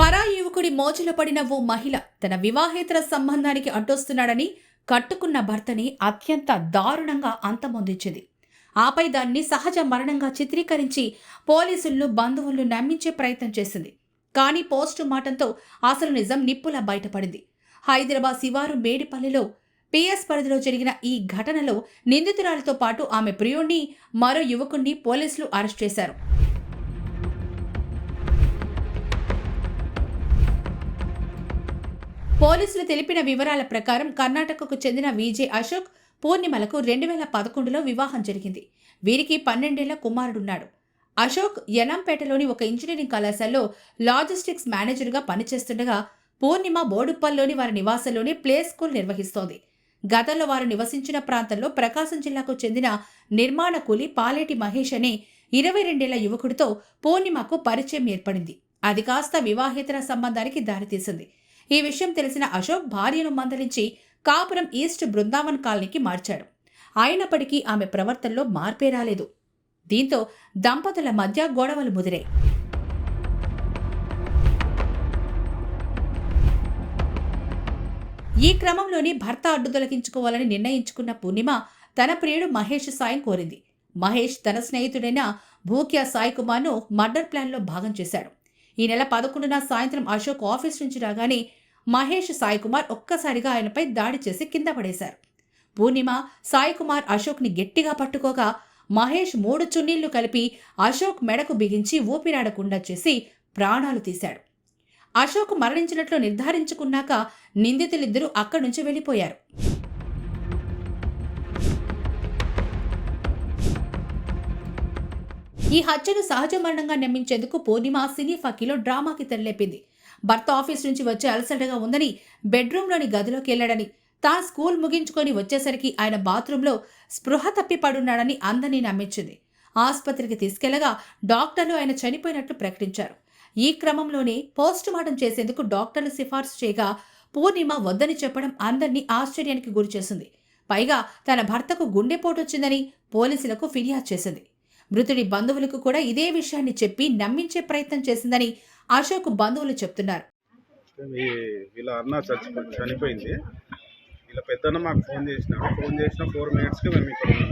పరాయి యువకుడి మోజులో పడిన ఓ మహిళ తన వివాహేతర సంబంధానికి అడ్డొస్తున్నాడని కట్టుకున్న భర్తని అత్యంత దారుణంగా అంతమొందించింది. ఆపై దాన్ని సహజ మరణంగా చిత్రీకరించి పోలీసులను బంధువులను నమ్మించే ప్రయత్నం చేసింది. కానీ పోస్టు మార్టంతో అసలు నిజం నిప్పులా బయటపడింది. హైదరాబాద్ శివారు మేడిపల్లిలో పిఎస్ పరిధిలో జరిగిన ఈ ఘటనలో నిందితురాలతో పాటు ఆమె ప్రియుణ్ణి, మరో యువకుణ్ణి పోలీసులు అరెస్ట్ చేశారు. పోలీసులు తెలిపిన వివరాల ప్రకారం కర్ణాటకకు చెందిన విజే అశోక్, పూర్ణిమలకు 2011లో వివాహం జరిగింది. వీరికి 12 ఏళ్ల కుమారుడున్నాడు. అశోక్ యనంపేటలోని ఒక ఇంజనీరింగ్ కళాశాలలో లాజిస్టిక్స్ మేనేజర్గా పనిచేస్తుండగా, పూర్ణిమ బోడుప్పల్లోని వారి నివాసంలోని ప్లే స్కూల్ నిర్వహిస్తోంది. గతంలో వారు నివసించిన ప్రాంతంలో ప్రకాశం జిల్లాకు చెందిన నిర్మాణ కూలి పాలేటి మహేష్ అనే 22 ఏళ్ల యువకుడితో పూర్ణిమకు పరిచయం ఏర్పడింది. అది కాస్త వివాహేతర సంబంధానికి దారితీసింది. ఈ విషయం తెలిసిన అశోక్ భార్యను మందలించి కాపురం ఈస్ట్ బృందావన్ కాలనీకి మార్చాడు. అయినప్పటికీ ఆమె ప్రవర్తనలో మార్పే రాలేదు. దీంతో దంపతుల మధ్య గొడవలు ముదిరాయి. ఈ క్రమంలోని భర్త అడ్డు తొలగించుకోవాలని నిర్ణయించుకున్న పూర్ణిమ తన ప్రియుడు మహేష్ సాయం కోరింది. మహేష్ తన స్నేహితుడైన భూక్యా సాయి కుమార్ను మర్డర్ ప్లాన్లో భాగం చేశాడు. ఈ నెల 11న సాయంత్రం అశోక్ ఆఫీస్ నుంచి రాగానే మహేష్ సాయి కుమార్ ఒక్కసారిగా ఆయనపై దాడి చేసి కింద పడేశారు. పూర్ణిమ సాయి కుమార్ అశోక్ని గట్టిగా పట్టుకోగా మహేష్ 3 చున్నీళ్లు కలిపి అశోక్ మెడకు బిగించి ఊపిరాడకుండా చేసి ప్రాణాలు తీశాడు. అశోక్ మరణించినట్లు నిర్ధారించుకున్నాక నిందితులిద్దరూ అక్కడి నుంచి వెళ్లిపోయారు. ఈ హత్యను సహజ మరణంగా నమ్మించేందుకు పూర్ణిమ సినీ ఫకీలో డ్రామాకి తెరలేపింది. భర్త ఆఫీస్ నుంచి వచ్చి అలసటగా ఉందని బెడ్రూమ్లోని గదిలోకి వెళ్లాడని, తాను స్కూల్ ముగించుకొని వచ్చేసరికి ఆయన బాత్రూంలో స్పృహ తప్పి పడున్నాడని అందరినీ నమ్మించింది. ఆసుపత్రికి తీసుకెళ్లగా డాక్టర్లు ఆయన చనిపోయినట్లు ప్రకటించారు. ఈ క్రమంలోనే పోస్టుమార్టం చేసేందుకు డాక్టర్లు సిఫార్సు చేయగా పూర్ణిమ వద్దని చెప్పడం అందరినీ ఆశ్చర్యానికి గురిచేసింది. పైగా తన భర్తకు గుండెపోటు వచ్చిందని పోలీసులకు ఫిర్యాదు చేసింది. మృతుడి బంధువులకు కూడా ఇదే విషయాన్ని చెప్పి నమ్మించే ప్రయత్నం చేసిందని అశోక్ బంధువులు చెప్తున్నారు. వీళ్ళ అన్న చనిపోయింది. వీళ్ళ పెద్దన్న మాకు ఫోన్ చేసిన 4 మినిట్స్కి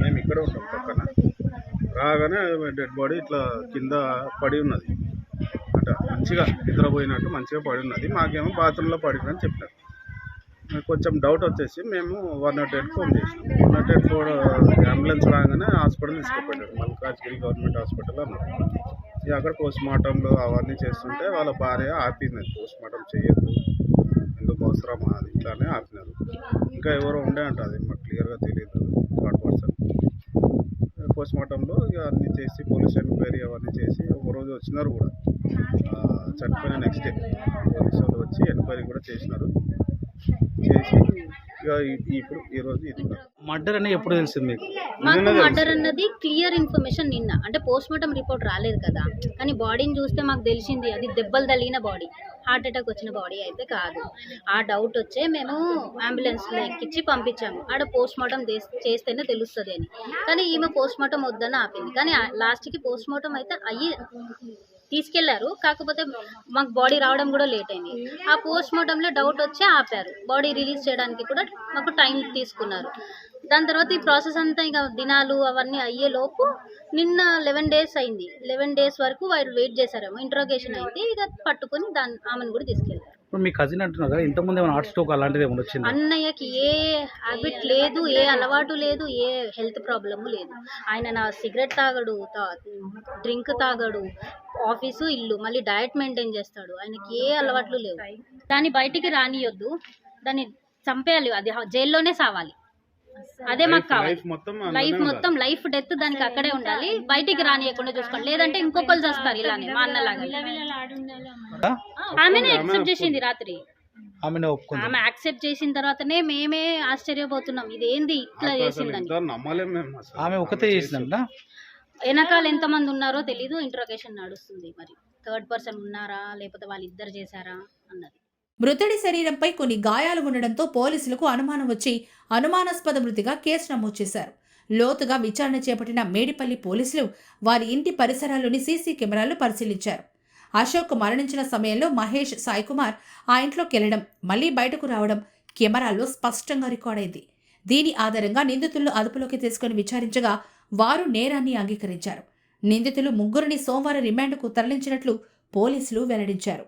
మేము ఇక్కడ ఉంటాం పక్కన. రాగానే డెడ్ బాడీ ఇట్లా కింద పడి ఉన్నది. అంటే మంచిగా నిద్రపోయినట్టు మంచిగా పడి ఉన్నది. మాకేమో బాత్రూంలో పడిందని చెప్పినారు. కొంచెం డౌట్ వచ్చేసి మేము 108 ఫోన్ చేసినాం. 108 అంబులెన్స్ రాగానే హాస్పిటల్ తీసుకుపోయాడు. మల్కాజ్గిరి గవర్నమెంట్ హాస్పిటల్ అన్నారు. అక్కడ పోస్ట్మార్టంలో అవన్నీ చేస్తుంటే వాళ్ళ భార్య ఆపింది, పోస్ట్మార్టం చేయొద్దు, ఎందుకు అవసరమా, అది ఇట్లానే ఆపినారు. ఇంకా ఎవరో ఉండే అంట, అది మాకు క్లియర్గా తెలియదు. 100% పోస్ట్మార్టంలో ఇక అన్నీ చేసి పోలీస్ ఎంక్వైరీ అవన్నీ చేసి ఒకరోజు వచ్చినారు కూడా. చనిపోయిన నెక్స్ట్ డే పోలీసు వాళ్ళు వచ్చి ఎంక్వైరీ కూడా చేసినారు. చేసి ఇప్పుడు ఈ రోజు ఇది మర్డర్ అని ఎప్పుడు తెలిసింది మీకు? మాకు మర్డర్ అన్నది క్లియర్ ఇన్ఫర్మేషన్ నిన్న, అంటే పోస్ట్ మార్టం రిపోర్ట్ రాలేదు కదా, కానీ బాడీని చూస్తే మాకు తెలిసింది అది దెబ్బలు తగిలిన బాడీ, హార్ట్ అటాక్ వచ్చిన బాడీ అయితే కాదు. ఆ డౌట్ వచ్చే మేము అంబులెన్స్లో ఎక్కించి పంపించాము. ఆడ పోస్ట్ మార్టం చేస్తేనే తెలుస్తుంది అని. కానీ ఈమె పోస్ట్ మార్టం వద్దని ఆపింది. కానీ లాస్ట్కి పోస్ట్ మార్టం అయితే అయ్యి తీసుకెళ్లారు. కాకపోతే మాకు బాడీ రావడం కూడా లేట్ అయింది. ఆ పోస్ట్ మార్టంలో డౌట్ వచ్చి ఆపారు. బాడీ రిలీజ్ చేయడానికి కూడా మాకు టైం తీసుకున్నారు. దాని తర్వాత ఈ ప్రాసెస్ అంతా ఇంకా దినాలు అవన్నీ అయ్యేలోపు నిన్న 11 days అయింది. 11 days వరకు వాళ్ళు వెయిట్ చేశారేమో, ఇంట్రోగేషన్ అయింది. ఇక పట్టుకొని ఆమెను కూడా తీసుకెళ్లారు. ఇప్పుడు మీ కజిన్ అంటున్నారు కదా, ఇంతకుముందు ఏమైనా హార్ట్ స్ట్రోక్ అలాంటిది ఏమైనా వచ్చింది? అన్నయ్యకి ఏ హ్యాబిట్ లేదు, ఏ అలవాటు లేదు, ఏ హెల్త్ ప్రాబ్లము లేదు. ఆయన నా సిగరెట్ తాగడు, డ్రింక్ తాగడు, ఆఫీసు ఇల్లు మళ్ళీ డయట్ మెయింటైన్ చేస్తాడు. ఆయనకి ఏ అలవాట్లు లేవు. దాన్ని బయటికి రానియొద్దు, దాన్ని చంపేయాలి, అది జైల్లోనే సావాలి. అదే మాకు కావాలి. లైఫ్ మొత్తం లైఫ్ డెత్ దానికి అక్కడే ఉండాలి, బయటికి రానియకుండా చూసుకోండి. లేదంటే ఇంకొకరు చేస్తారు ఇలానే మా అన్నలాగా. ఆమెనే యాక్సెప్ట్ చేసింది రాత్రి. ఆమె యాక్సెప్ట్ చేసిన తర్వాతనే మేమే ఆశ్చర్యపోతున్నాం, ఇదేంది ఇట్లా చేసిందని. ఆమె ఒకతే చేసిందంట. వెనకాల ఎంతమంది ఉన్నారో తెలీదు, ఇంట్రోగేషన్ నడుస్తుంది. మరి థర్డ్ పర్సన్ ఉన్నారా లేకపోతే వాళ్ళిద్దరు చేశారా అన్నది. మృతుడి శరీరంపై కొన్ని గాయాలు ఉండడంతో పోలీసులకు అనుమానం వచ్చి అనుమానాస్పద మృతిగా కేసు నమోదు చేశారు. లోతుగా విచారణ చేపట్టిన మేడిపల్లి పోలీసులు వారి ఇంటి పరిసరాల్లోని సీసీ కెమెరాలు పరిశీలించారు. అశోక్ మరణించిన సమయంలో మహేష్ సాయికుమార్ ఆ ఇంట్లోకి వెళ్లడం మళ్లీ బయటకు రావడం కెమెరాల్లో స్పష్టంగా రికార్డైంది. దీని ఆధారంగా నిందితులను అదుపులోకి తీసుకుని విచారించగా వారు నేరాన్ని అంగీకరించారు. నిందితులు ముగ్గురిని సోమవారం రిమాండ్కు తరలించినట్లు పోలీసులు వెల్లడించారు.